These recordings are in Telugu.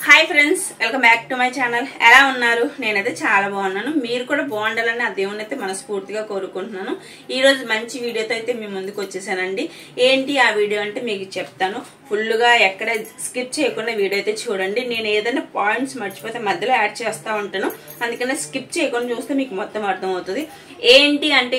Hi friends, welcome back to my channel. ఎలా ఉన్నారు? నేనైతే చాలా బాగున్నాను. మీరు కూడా బాగుండాలని ఆ దేవుని అయితే మనస్ఫూర్తిగా కోరుకుంటున్నాను. ఈ రోజు మంచి వీడియోతో అయితే మీ ముందుకు వచ్చేసానండి. ఏంటి ఆ వీడియో అంటే మీకు చెప్తాను. ఫుల్గా ఎక్కడ స్కిప్ చేయకుండా వీడియో అయితే చూడండి. నేను ఏదైనా పాయింట్స్ మర్చిపోతే మధ్యలో యాడ్ చేస్తూ ఉంటాను, అందుకనే స్కిప్ చేయకుండా చూస్తే మీకు మొత్తం అర్థమవుతుంది. ఏంటి అంటే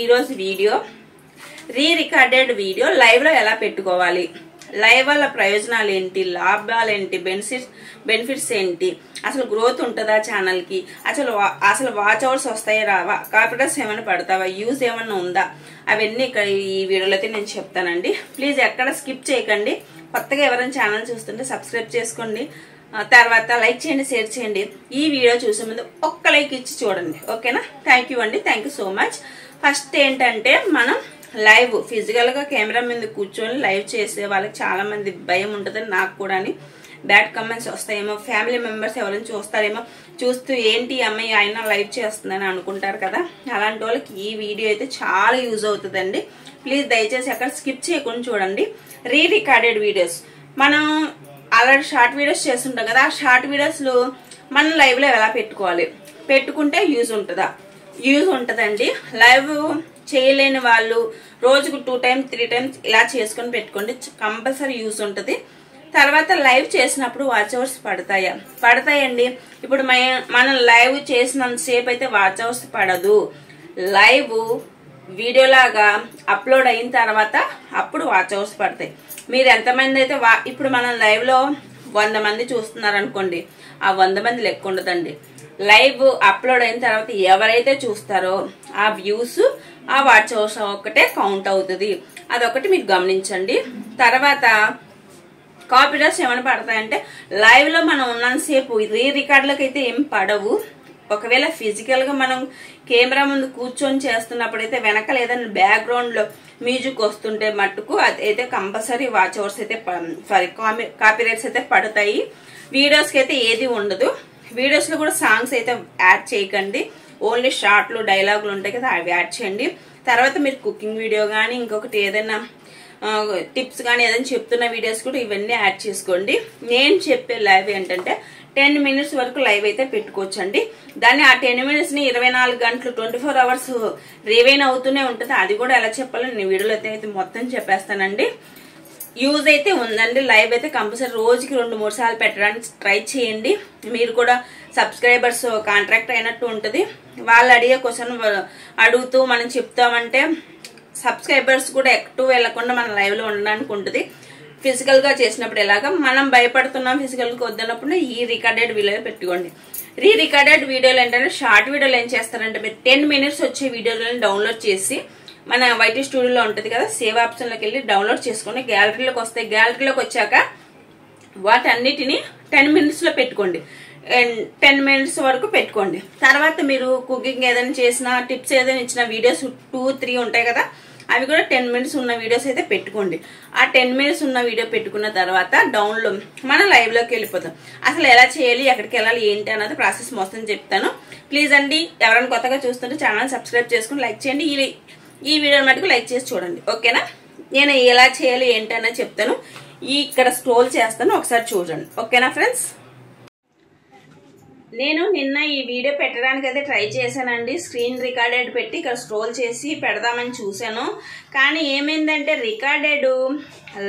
ఈరోజు వీడియో రికార్డెడ్ వీడియో లైవ్ లో ఎలా పెట్టుకోవాలి, లైవ్ వల్ల ప్రయోజనాలు ఏంటి, లాభాలు ఏంటి, బెనిఫిట్స్ ఏంటి, అసలు గ్రోత్ ఉంటుందా ఛానల్ కి, అసలు వాచ్ అవర్స్ వస్తాయి రావా, కాపీరైట్స్ ఏమైనా పడతావా, యూజ్ ఏమైనా ఉందా, అవన్నీ ఇక్కడ ఈ వీడియోలో అయితే నేను చెప్తానండి. ప్లీజ్ ఎక్కడ స్కిప్ చేయకండి. కొత్తగా ఎవరైనా ఛానల్ చూస్తుంటే సబ్స్క్రైబ్ చేసుకోండి. తర్వాత లైక్ చేయండి, షేర్ చేయండి. ఈ వీడియో చూసే ముందు ఒక్క లైక్ ఇచ్చి చూడండి, ఓకేనా? థ్యాంక్ యూ అండి, thank you so much. First ఏంటంటే మనం లైవ్ ఫిజికల్ గా కెమెరా మీద కూర్చొని లైవ్ చేసే వాళ్ళకి చాలా మంది భయం ఉంటుందని, నాకు కూడా బ్యాడ్ కమెంట్స్ వస్తాయేమో, ఫ్యామిలీ మెంబర్స్ ఎవరైనా చూస్తారేమో, చూస్తూ ఏంటి అమ్మాయి ఆయన లైవ్ చేస్తుందని అనుకుంటారు కదా. అలాంటి వాళ్ళకి ఈ వీడియో అయితే చాలా యూజ్ అవుతుందండి. ప్లీజ్ దయచేసి అక్కడ స్కిప్ చేయకుండా చూడండి. రికార్డెడ్ వీడియోస్ మనం ఆల్రెడీ షార్ట్ వీడియోస్ చేస్తుంటాం కదా, ఆ షార్ట్ వీడియోస్ లో మనం లైవ్ లో ఎలా పెట్టుకోవాలి, పెట్టుకుంటే యూజ్ ఉంటుందా? యూజ్ ఉంటుందండి. లైవ్ చేయలేని వాళ్ళు రోజుకు 2 times 3 times ఇలా చేసుకుని పెట్టుకోండి, కంపల్సరీ యూజ్ ఉంటుంది. తర్వాత లైవ్ చేసినప్పుడు వాచ్ అవర్స్ పడతాయండి. ఇప్పుడు మనం లైవ్ చేసినంతసేపు అయితే వాచ్ అవర్స్ పడదు. లైవ్ వీడియోలాగా అప్లోడ్ అయిన తర్వాత అప్పుడు వాచ్ అవర్స్ పడతాయి. మీరు ఎంతమంది అయితే ఇప్పుడు మనం లైవ్ లో 100 మంది చూస్తున్నారు అనుకోండి, ఆ 100 మంది లెక్క ఉండదండి. లైవ్ అప్లోడ్ అయిన తర్వాత ఎవరైతే చూస్తారో ఆ వ్యూస్, ఆ వాచ్ అవర్స్ ఒక్కటే కౌంట్ అవుతుంది. అదొకటి మీరు గమనించండి. తర్వాత కాపీరైట్స్ ఏమైనా పడతాయంటే లైవ్ లో మనం ఉన్నంతసేపు రికార్డులకు అయితే ఏం పడవు. ఒకవేళ ఫిజికల్ గా మనం కెమెరా ముందు కూర్చొని చేస్తున్నప్పుడైతే వెనకాల ఏదైనా బ్యాక్గ్రౌండ్ లో మ్యూజిక్ వస్తుంటే మట్టుకు అదైతే కంపల్సరీ వాచ్ అవర్స్ అయితే కాపీరైట్స్ అయితే పడతాయి. వీడియోస్ కి అయితే ఏది ఉండదు. వీడియోస్ లో కూడా సాంగ్స్ అయితే యాడ్ చేయకండి. ఓన్లీ షార్ట్లు, డైలాగులు ఉంటాయి కదా, అవి యాడ్ చేయండి. తర్వాత మీరు కుకింగ్ వీడియో కానీ ఇంకొకటి ఏదైనా టిప్స్ కానీ ఏదైనా చెప్తున్న వీడియోస్ కూడా ఇవన్నీ యాడ్ చేసుకోండి. నేను చెప్పే లైవ్ ఏంటంటే 10 minutes వరకు లైవ్ అయితే పెట్టుకోవచ్చండి. దాన్ని ఆ 10 minutes ని 24 గంటలు 24 hours రివైన్ అవుతూనే ఉంటుంది. అది కూడా ఎలా చెప్పాలో నేను వీడియోలో అయితే మొత్తం చెప్పేస్తానండి. యూజ్ అయితే ఉందండి. లైవ్ అయితే కంపల్సరీ రోజుకి 2-3 సార్లు పెట్టడానికి ట్రై చేయండి. మీరు కూడా సబ్స్క్రైబర్స్ కాంట్రాక్ట్ అయినట్టు ఉంటుంది. వాళ్ళు అడిగే క్వశ్చన్ అడుగుతూ మనం చెప్తామంటే సబ్స్క్రైబర్స్ కూడా ఎక్కువ వెళ్లకుండా మన లైవ్ లో ఉండడానికి ఉంటుంది. ఫిజికల్ గా చేసినప్పుడు ఎలాగా మనం భయపడుతున్నాం ఫిజికల్ గా వద్దన్నప్పుడు ఈ రికార్డెడ్ వీడియో పెట్టుకోండి. రికార్డెడ్ వీడియోలు ఏంటంటే షార్ట్ వీడియోలు ఏం చేస్తారంటే మీరు 10 minutes వచ్చే వీడియోలను డౌన్లోడ్ చేసి మన వైటీ స్టూడియోలో ఉంటుంది కదా, సేవ్ ఆప్షన్ లోకి వెళ్ళి డౌన్లోడ్ చేసుకుని గ్యాలరీలోకి వస్తాయి. గ్యాలరీలోకి వచ్చాక వాటన్నిటిని 10 minutes లో పెట్టుకోండి. 10 minutes వరకు పెట్టుకోండి. తర్వాత మీరు కుకింగ్ ఏదైనా చేసినా, టిప్స్ ఏదైనా ఇచ్చిన వీడియోస్ 2-3 ఉంటాయి కదా, అవి కూడా 10 minutes ఉన్న వీడియోస్ అయితే పెట్టుకోండి. ఆ 10 minutes ఉన్న వీడియో పెట్టుకున్న తర్వాత డౌన్లోడ్ మన లైవ్ లోకి వెళ్ళిపోతాం. అసలు ఎలా చేయాలి, ఎక్కడికి వెళ్ళాలి, ఏంటి అన్నది ప్రాసెస్ మొత్తం చెప్తాను. ప్లీజ్ అండి, ఎవరైనా కొత్తగా చూస్తుంటే ఛానల్ సబ్స్క్రైబ్ చేసుకుని లైక్ చేయండి. ఈ వీడియో మటుకు లైక్ చేసి చూడండి, ఓకేనా? నేను ఎలా చేయాలి ఏంటి అన్నది చెప్తాను. ఇక్కడ స్క్రోల్ చేస్తాను, ఒకసారి చూడండి, ఓకేనా ఫ్రెండ్స్? నేను నిన్న ఈ వీడియో పెట్టడానికి అయితే ట్రై చేశానండి. స్క్రీన్ రికార్డెడ్ పెట్టి ఇక్కడ స్క్రోల్ చేసి పెడదామని చూశాను. కానీ ఏమైందంటే రికార్డెడ్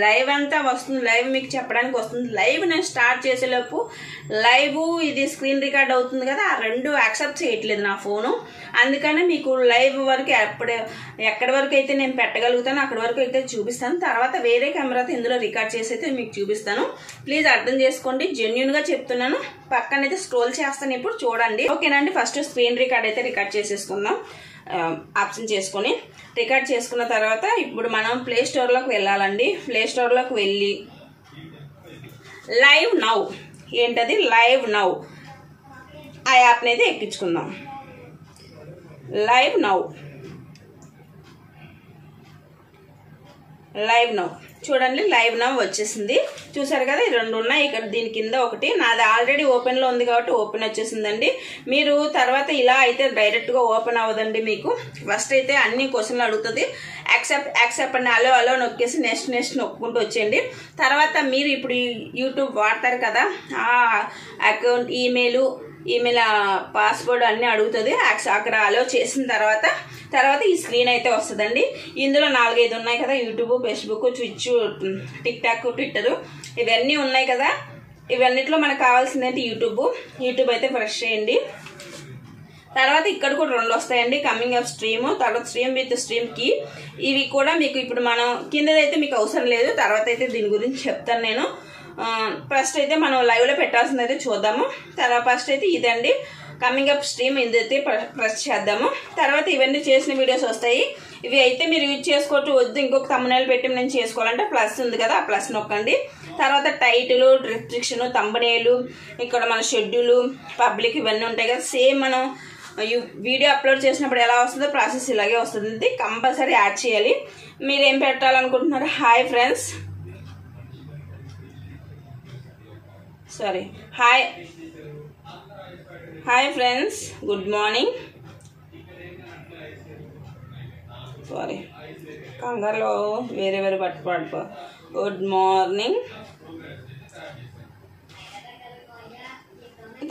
లైవ్ అంతా వస్తుంది, లైవ్ మీకు చెప్పడానికి వస్తుంది. లైవ్ నేను స్టార్ట్ చేసేలోపు లైవ్ ఇది స్క్రీన్ రికార్డ్ అవుతుంది కదా, ఆ రెండు యాక్సెప్ట్ చేయట్లేదు నా ఫోను. అందుకని మీకు లైవ్ వరకు ఎక్కడి వరకు అయితే నేను పెట్టగలుగుతానో అక్కడి వరకు అయితే చూపిస్తాను. తర్వాత వేరే కెమెరాతో ఇందులో రికార్డ్ చేసి అయితే మీకు చూపిస్తాను. ప్లీజ్ అర్థం చేసుకోండి, జెన్యున్ గా చెప్తున్నాను. పక్కనైతే స్క్రోల్ చేస్తాను, ఇప్పుడు చూడండి, ఓకేనండి? ఫస్ట్ స్క్రీన్ రికార్డ్ అయితే రికార్డ్ చేసేసుకుందాం. ఆప్షన్ చేసుకుని రికార్డ్ చేసుకున్న తర్వాత ఇప్పుడు మనం ప్లే స్టోర్ లోకి వెళ్ళాలండి. ప్లే స్టోర్ లోకి వెళ్ళి లైవ్ నౌ, ఏంటది లైవ్ నౌ, ఆ యాప్ అనేది ఎక్కించుకుందాం. లైవ్ నౌ చూడండి లైవ్ నవ్ వచ్చేసింది. చూసారు కదా, ఈ రెండు ఉన్నాయి. ఇక్కడ దీని కింద ఒకటి నాది ఆల్రెడీ ఓపెన్లో ఉంది కాబట్టి ఓపెన్ వచ్చేసిందండి. మీరు తర్వాత ఇలా అయితే డైరెక్ట్గా ఓపెన్ అవ్వదండి. మీకు ఫస్ట్ అయితే అన్ని క్వశ్చన్లు అడుగుతుంది. యాక్సెప్ట్ అని అలో నొక్కేసి నెక్స్ట్ నొక్కుంటూ వచ్చేయండి. తర్వాత మీరు ఇప్పుడు యూట్యూబ్ వాడతారు కదా, ఆ అకౌంట్ ఈమెయిల్ పాస్వర్డ్ అన్నీ అడుగుతుంది. అక్కడ అలో చేసిన తర్వాత ఈ స్క్రీన్ అయితే వస్తుందండి. ఇందులో 4-5 ఉన్నాయి కదా, YouTube, Facebook, twitch, tick talk, Twitter ఇవన్నీ ఉన్నాయి కదా. ఇవన్నిట్లో మనకు కావాల్సింది ఏంటి, యూట్యూబ్ అయితే ప్రెస్ చేయండి. తర్వాత ఇక్కడ కూడా 2 వస్తాయండి, కమింగ్ అప్ స్ట్రీమ్, తర్వాత స్ట్రీమ్ విత్ స్ట్రీమ్ కి. ఇవి కూడా మీకు ఇప్పుడు మనం కిందదైతే మీకు అవసరం లేదు, తర్వాత అయితే దీని గురించి చెప్తాను నేను. ఫస్ట్ అయితే మనం లైవ్లో పెట్టాల్సింది అయితే చూద్దాము. తర్వాత ఫస్ట్ అయితే ఇదండి కమింగ్ అప్ స్ట్రీమ్, ఇదైతే ప్రెస్ చేద్దాము. తర్వాత ఇవన్నీ చేసిన వీడియోస్ వస్తాయి. ఇవి అయితే మీరు యూజ్ చేసుకోవచ్చు. వద్దు ఇంకొక థంబ్నెయిల్ పెట్టి నేను చేసుకోవాలంటే ప్లస్ ఉంది కదా, ఆ ప్లస్ నొక్కండి. తర్వాత టైటిల్, డిస్క్రిప్షన్, థంబ్నెయిల్, ఇక్కడ మన షెడ్యూల్, పబ్లిక్ ఇవన్నీ ఉంటాయి కదా. సేమ్ మనం వీడియో అప్లోడ్ చేసినప్పుడు ఎలా వస్తుందో ప్రాసెస్ ఇలాగే వస్తుంది. కంపల్సరీ యాడ్ చేయాలి. మీరు ఏం పెట్టాలనుకుంటున్నారు? Hi friends, good morning. కంగారులో వేరే పట్టుపడిపో. Good morning.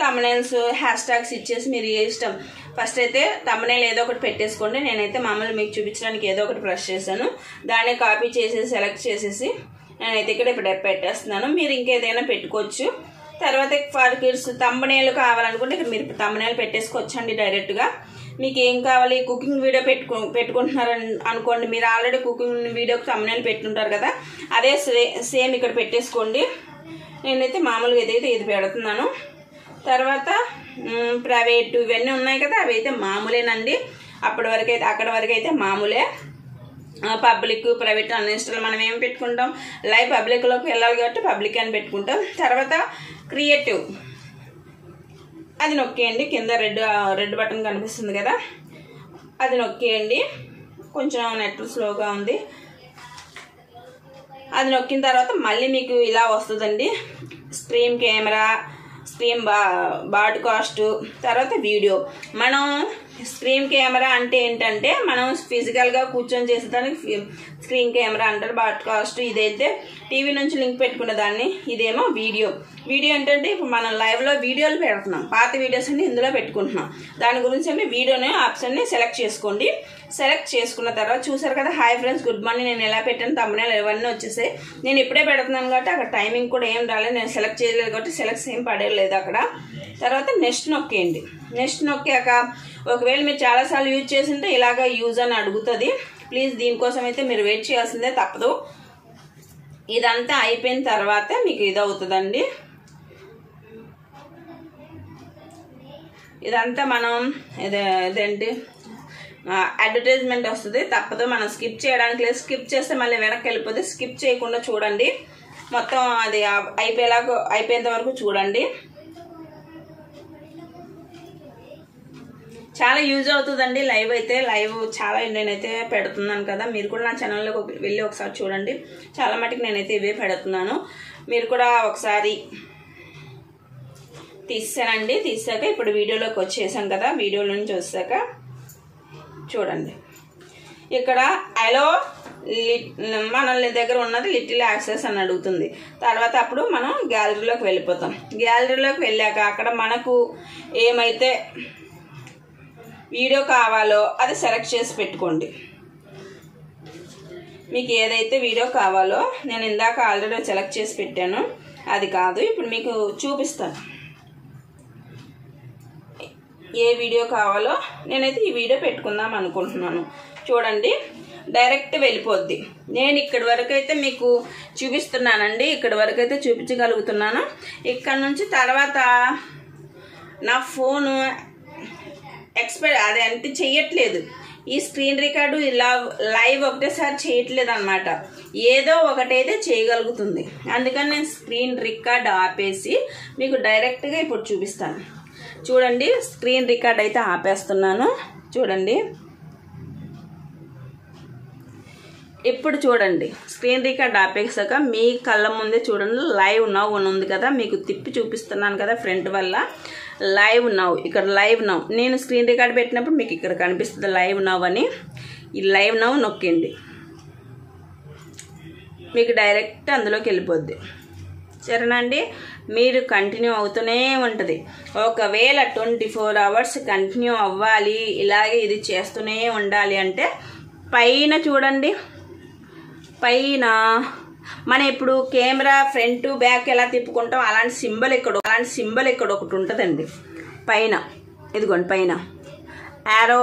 Thumbnails, hashtags ఇచ్చేసి మీరు ఇష్టం. ఫస్ట్ అయితే థంబ్నెయిల్ ఏదో ఒకటి పెట్టేసుకోండి. నేనైతే మామూలు మీకు చూపించడానికి ఏదో ఒకటి ప్రెస్ చేశాను. దాన్ని కాపీ చేసేసి సెలెక్ట్ చేసేసి నేనైతే ఇక్కడ ఇప్పుడు పెట్టేస్తున్నాను. మీరు ఇంకేదైనా పెట్టుకోవచ్చు. తర్వాత ఫర్ కిడ్స్ థంబ్నెయిల్ కావాలనుకుంటే ఇక్కడ మీరు థంబ్నెయిల్ పెట్టేసుకోవచ్చండి డైరెక్ట్గా. మీకు ఏం కావాలి, కుకింగ్ వీడియో పెట్టుకుంటున్నారు అనుకోండి, మీరు ఆల్రెడీ కుకింగ్ వీడియోకి థంబ్నెయిల్ పెట్టుంటారు కదా, అదే సేమ్ ఇక్కడ పెట్టేసుకోండి. నేనైతే మామూలుగా ఏదైతే ఇది పెడుతున్నాను. తర్వాత ప్రైవేట్ ఇవన్నీ ఉన్నాయి కదా, అవి అయితే మామూలేనండి. అక్కడ వరకు అయితే మామూలే. పబ్లిక్, ప్రైవేట్ అన్ఇన్స్టాల్ మనం ఏం పెట్టుకుంటాం, లైవ్ పబ్లిక్లోకి వెళ్ళాలి కాబట్టి పబ్లిక్ అని పెట్టుకుంటాం. తర్వాత క్రియేటివ్ అది నొక్కేయండి. కింద రెడ్ బటన్ కనిపిస్తుంది కదా, అది నొక్కేయండి. కొంచెం నెట్ స్లోగా ఉంది. అది నొక్కిన తర్వాత మళ్ళీ మీకు ఇలా వస్తుందండి. స్ట్రీమ్ కెమెరా, స్ట్రీమ్ బ్రాడ్కాస్ట్, తర్వాత వీడియో. మనం స్క్రీన్ కెమెరా అంటే ఏంటంటే మనం ఫిజికల్గా కూర్చొని చేసేదానికి స్క్రీన్ కెమెరా అంటారు. బ్రాడ్కాస్ట్ ఇదైతే టీవీ నుంచి లింక్ పెట్టుకునే దాన్ని. ఇదేమో వీడియో ఏంటంటే ఇప్పుడు మనం లైవ్లో వీడియోలు పెడుతున్నాం, పాత వీడియోస్ అన్ని ఇందులో పెట్టుకుంటున్నాం. దాని గురించి అంటే వీడియోని ఆప్షన్ని సెలెక్ట్ చేసుకోండి. సెలెక్ట్ చేసుకున్న తర్వాత చూసారు కదా, హాయ్ ఫ్రెండ్స్, గుడ్ మార్నింగ్. నేను ఎలా పెట్టాను థంబ్నెయిల్ ఇవన్నీ వచ్చేసాయి. నేను ఇప్పుడే పెడుతున్నాను కాబట్టి అక్కడ టైమింగ్ కూడా ఏం రాలేదు, నేను సెలెక్ట్ చేయలేదు కాబట్టి సెలెక్ట్ ఏం పడలేదు అక్కడ. తర్వాత నెక్స్ట్ నొక్కేయండి. నెక్స్ట్ నొక్కాక ఒకవేళ మీరు చాలాసార్లు యూజ్ చేసింటే ఇలాగ యూజ్ అని అడుగుతుంది. ప్లీజ్ దీనికోసం అయితే మీరు వెయిట్ చేయాల్సిందే, తప్పదు. ఇదంతా అయిపోయిన తర్వాత మీకు ఇది అవుతుందండి. ఇదంతా మనం ఇదేంటి అడ్వర్టైజ్మెంట్ వస్తుంది, తప్పదు. మనం స్కిప్ చేయడానికి లేదు. స్కిప్ చేస్తే మళ్ళీ వెనక్కి వెళ్ళిపోతే. స్కిప్ చేయకుండా చూడండి, మొత్తం అది అయిపోయేంత వరకు చూడండి. చాలా యూజ్ అవుతుందండి లైవ్ అయితే. లైవ్ చాలా నేనైతే పెడుతున్నాను కదా, మీరు కూడా నా ఛానల్లోకి వెళ్ళి ఒకసారి చూడండి. చాలా మటుకు నేనైతే ఇవే పెడుతున్నాను. మీరు కూడా ఒకసారి తీసానండి. తీసాక ఇప్పుడు వీడియోలోకి వచ్చేసాం కదా, వీడియోలో నుంచి వచ్చాక చూడండి. ఇక్కడ అలో మన దగ్గర ఉన్నది లిటిల్ యాక్సెస్ అని అడుగుతుంది. తర్వాత అప్పుడు మనం గ్యాలరీలోకి వెళ్ళిపోతాం. గ్యాలరీలోకి వెళ్ళాక అక్కడ మనకు ఏమైతే వీడియో కావాలో అది సెలెక్ట్ చేసి పెట్టుకోండి. మీకు ఏదైతే వీడియో కావాలో, నేను ఇందాక ఆల్రెడీ సెలెక్ట్ చేసి పెట్టాను, అది కాదు. ఇప్పుడు మీకు చూపిస్తాను ఏ వీడియో కావాలో. నేనైతే ఈ వీడియో పెట్టుకుందాం అనుకుంటున్నాను. చూడండి, డైరెక్ట్ వెళ్ళిపోద్ది. నేను ఇక్కడి వరకు అయితే మీకు చూపిస్తున్నానండి, ఇక్కడి వరకు అయితే చూపించగలుగుతున్నాను. ఇక్కడ నుంచి తర్వాత నా ఫోను అది అంటే చెయ్యట్లేదు. ఈ స్క్రీన్ రికార్డు ఇలా లైవ్ ఒకటేసారి చేయట్లేదు అనమాట. ఏదో ఒకటైతే చేయగలుగుతుంది. అందుకని నేను స్క్రీన్ రికార్డ్ ఆపేసి మీకు డైరెక్ట్గా ఇప్పుడు చూపిస్తాను. చూడండి, స్క్రీన్ రికార్డ్ అయితే ఆపేస్తున్నాను. చూడండి, ఇప్పుడు చూడండి, స్క్రీన్ రికార్డ్ ఆపేసాక మీ కళ్ళ ముందే చూడండి లైవ్ నవ్ అని ఉంది కదా, మీకు తిప్పి చూపిస్తున్నాను కదా ఫ్రంట్ వల్ల. లైవ్ నవ్, ఇక్కడ లైవ్ నవ్. నేను స్క్రీన్ రికార్డ్ పెట్టినప్పుడు మీకు ఇక్కడ కనిపిస్తుంది లైవ్ నవ్ అని. ఈ లైవ్ నవ్ నొక్కండి, మీకు డైరెక్ట్ అందులోకి వెళ్ళిపోద్ది. సరేనండి, మీరు కంటిన్యూ అవుతూనే ఉంటుంది. ఒకవేళ 24 hours కంటిన్యూ అవ్వాలి, ఇలాగే ఇది చేస్తూనే ఉండాలి అంటే పైన చూడండి, పైన మనం ఇప్పుడు కెమెరా ఫ్రంట్ బ్యాక్ ఎలా తిప్పుకుంటాం అలాంటి సింబల్ ఇక్కడ ఒకటి ఉంటుందండి పైన. ఇదిగోండి పైన యారో,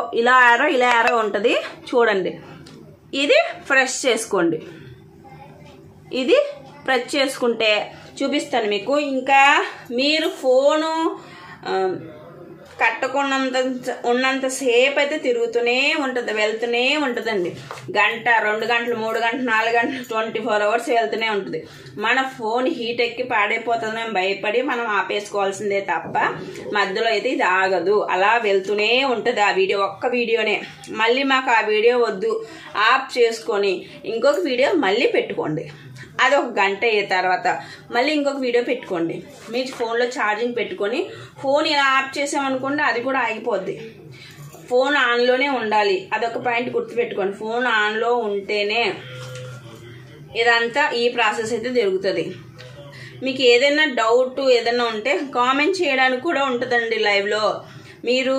ఇలా యారో ఉంటుంది చూడండి. ఇది ప్రెస్ చేసుకోండి, ఇది ప్రెస్ చేసుకుంటే చూపిస్తాను మీకు. ఇంకా మీరు ఫోను ఉన్నంతసేపు అయితే తిరుగుతూనే ఉంటుంది, వెళ్తూనే ఉంటుందండి. గంట, 2 గంటలు, 3 గంటలు, 4 గంటలు, 24 hours వెళ్తూనే ఉంటుంది. మన ఫోన్ హీట్ ఎక్కి పాడైపోతుందని భయపడి మనం ఆపేసుకోవాల్సిందే తప్ప మధ్యలో అయితే ఇది ఆగదు. అలా వెళ్తూనే ఉంటుంది ఆ వీడియో, ఒక్క వీడియోనే. మళ్ళీ మాకు ఆ వీడియో వద్దు, ఆఫ్ చేసుకొని ఇంకొక వీడియో మళ్ళీ పెట్టుకోండి. అది 1 గంట అయ్యే తర్వాత మళ్ళీ ఇంకొక వీడియో పెట్టుకోండి. మీ ఫోన్లో ఛార్జింగ్ పెట్టుకొని ఫోన్ ఇలా ఆఫ్ చేసామనుకోండి అది కూడా ఆగిపోద్ది. ఫోన్ ఆన్లోనే ఉండాలి, అదొక పాయింట్ గుర్తుపెట్టుకోండి. ఫోన్ ఆన్లో ఉంటేనే ఇదంతా ఈ ప్రాసెస్ అయితే జరుగుతుంది. మీకు ఏదైనా డౌట్ ఏదైనా ఉంటే కామెంట్ చేయడానికి కూడా ఉంటుందండి లైవ్లో. మీరు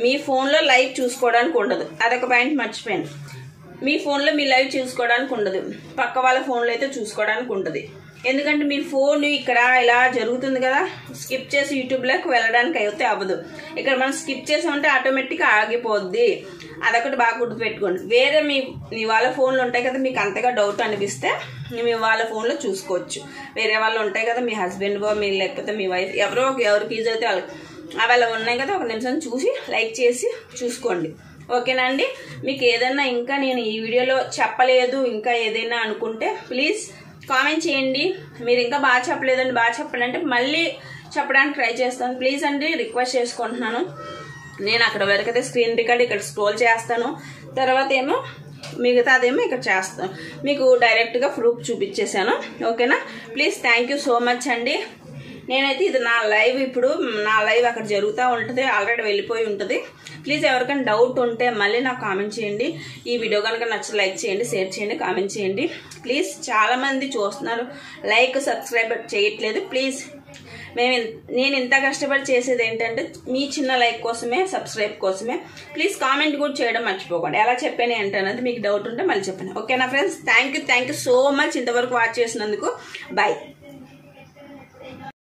మీ ఫోన్లో లైవ్ చూసుకోవడానికి ఉండదు, అదొక పాయింట్ మర్చిపోయాను. మీ ఫోన్లో మీ లైవ్ చూసుకోవడానికి ఉండదు, పక్క వాళ్ళ ఫోన్లో అయితే చూసుకోవడానికి ఉంటుంది. ఎందుకంటే మీ ఫోన్ ఇక్కడ ఇలా జరుగుతుంది కదా, స్కిప్ చేసి యూట్యూబ్లోకి వెళ్ళడానికి అయితే అవ్వదు. ఇక్కడ మనం స్కిప్ చేసామంటే ఆటోమేటిక్గా ఆగిపోద్ది. అదొకటి బాగా గుర్తుపెట్టుకోండి. వేరే మీ వాళ్ళ ఫోన్లు ఉంటాయి కదా, మీకు అంతగా డౌట్ అనిపిస్తే మీ వాళ్ళ ఫోన్లో చూసుకోవచ్చు. వేరే వాళ్ళు ఉంటాయి కదా, మీ హస్బెండ్ మీ లేకపోతే మీ వైఫ్, ఎవరికి యూజ్ అయితే వాళ్ళ ఉన్నాయి కదా, 1 నిమిషం చూసి లైక్ చేసి చూసుకోండి. ఓకేనా అండి? మీకు ఏదైనా ఇంకా నేను ఈ వీడియోలో చెప్పలేదు ఇంకా ఏదైనా అనుకుంటే ప్లీజ్ కామెంట్ చేయండి. మీరు ఇంకా బాగా చెప్పలేదండి, బాగా చెప్పండి అంటే మళ్ళీ చెప్పడానికి ట్రై చేస్తాను. ప్లీజ్ అండి, రిక్వెస్ట్ చేసుకుంటున్నాను. నేను అక్కడ వరకు అయితే స్క్రీన్ రికార్డ్ ఇక్కడ స్క్రోల్ చేస్తాను, తర్వాత ఏమో మిగతాదేమో ఇక్కడ చేస్తాను. మీకు డైరెక్ట్గా ప్రూఫ్ చూపించేశాను. ఓకేనా? Please thank you so much అండి. నేనైతే ఇది నా లైవ్, ఇప్పుడు నా లైవ్ అక్కడ జరుగుతూ ఉంటుంది, ఆల్రెడీ వెళ్ళిపోయి ఉంటుంది. ప్లీజ్ ఎవరికైనా డౌట్ ఉంటే మళ్ళీ నాకు కామెంట్ చేయండి. ఈ వీడియో కనుక నచ్చితే లైక్ చేయండి, షేర్ చేయండి, కామెంట్ చేయండి. ప్లీజ్ చాలామంది చూస్తున్నారు, లైక్ సబ్స్క్రైబ్ చేయట్లేదు. ప్లీజ్ నేను ఇంత కష్టపడి చేసేది ఏంటంటే మీ చిన్న లైక్ కోసమే, సబ్స్క్రైబ్ కోసమే. ప్లీజ్ కామెంట్ కూడా చేయడం మర్చిపోకండి. ఎలా చెప్పాను ఏంటన్నది మీకు డౌట్ ఉంటే మళ్ళీ చెప్పండి. ఓకేనా friends? Thank you so much ఇంతవరకు వాచ్ చేసినందుకు. బాయ్.